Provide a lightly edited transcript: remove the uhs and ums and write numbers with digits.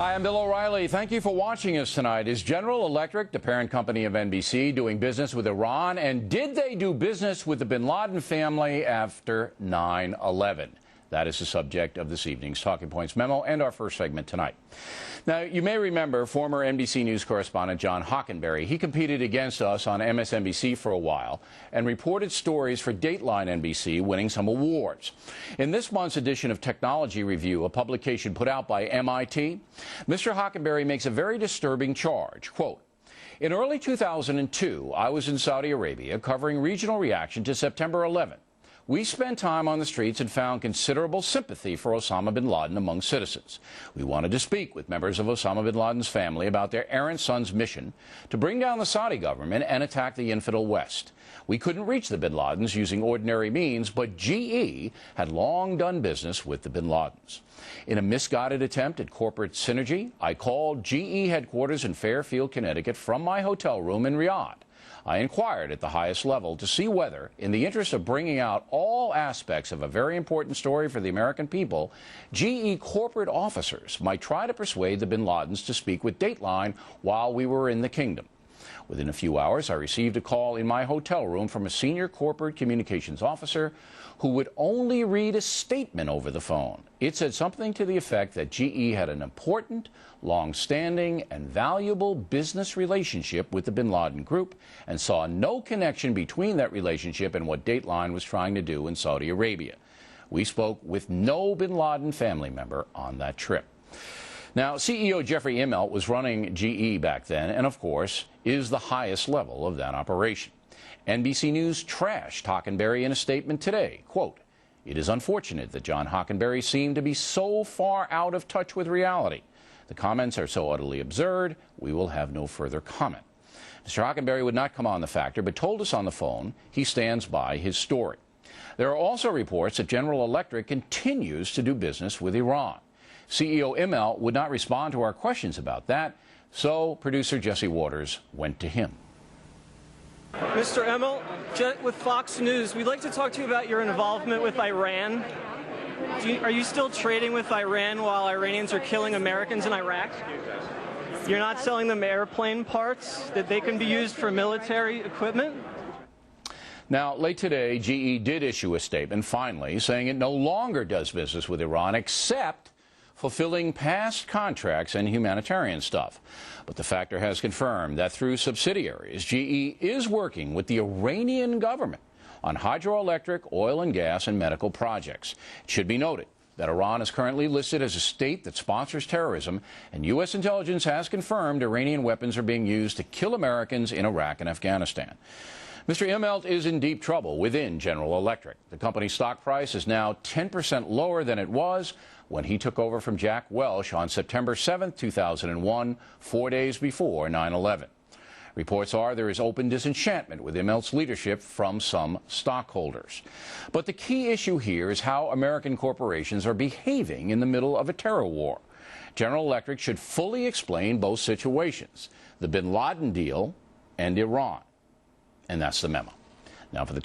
Hi, I'm Bill O'Reilly. Thank you for watching us tonight. Is General Electric, the parent company of NBC, doing business with Iran? And did they do business with the bin Laden family after 9/11? That is the subject of this evening's Talking Points memo and our first segment tonight. Now, you may remember former NBC News correspondent John Hockenberry. He competed against us on MSNBC for a while and reported stories for Dateline NBC, winning some awards. In this month's edition of Technology Review, a publication put out by MIT, Mr. Hockenberry makes a very disturbing charge. Quote, "In early 2002, I was in Saudi Arabia covering regional reaction to September 11th. We spent time on the streets and found considerable sympathy for Osama bin Laden among citizens. We wanted to speak with members of Osama bin Laden's family about their errant son's mission to bring down the Saudi government and attack the infidel West. We couldn't reach the bin Ladens using ordinary means, but GE had long done business with the bin Ladens. In a misguided attempt at corporate synergy, I called GE headquarters in Fairfield, Connecticut from my hotel room in Riyadh. I inquired at the highest level to see whether, in the interest of bringing out all aspects of a very important story for the American people, GE corporate officers might try to persuade the bin Ladens to speak with Dateline while we were in the kingdom. Within a few hours, I received a call in my hotel room from a senior corporate communications officer who would only read a statement over the phone. It said something to the effect that GE had an important, long-standing, and valuable business relationship with the bin Laden group and saw no connection between that relationship and what Dateline was trying to do in Saudi Arabia. We spoke with no bin Laden family member on that trip." Now, CEO Jeffrey Immelt was running GE back then and, of course, is the highest level of that operation. NBC News trashed Hockenberry in a statement today. Quote, "It is unfortunate that John Hockenberry seemed to be so far out of touch with reality. The comments are so utterly absurd, we will have no further comment." Mr. Hockenberry would not come on the factor, but told us on the phone he stands by his story. There are also reports that General Electric continues to do business with Iran. CEO Immelt would not respond to our questions about that, so producer Jesse Waters went to him. Mr. Immelt, with Fox News, we'd like to talk to you about your involvement with Iran. Are you still trading with Iran while Iranians are killing Americans in Iraq? You're not selling them airplane parts that they can be used for military equipment? Now, late today, GE did issue a statement, finally, saying it no longer does business with Iran except fulfilling past contracts and humanitarian stuff. But the factor has confirmed that through subsidiaries, GE is working with the Iranian government on hydroelectric, oil and gas, and medical projects. It should be noted that Iran is currently listed as a state that sponsors terrorism, and U.S. intelligence has confirmed Iranian weapons are being used to kill Americans in Iraq and Afghanistan. Mr. Immelt is in deep trouble within General Electric. The company's stock price is now 10% lower than it was when he took over from Jack Welch on September 7, 2001, 4 days before 9/11. Reports are there is open disenchantment with Immelt's leadership from some stockholders. But the key issue here is how American corporations are behaving in the middle of a terror war. General Electric should fully explain both situations, the bin Laden deal and Iran. And that's the memo. Now for the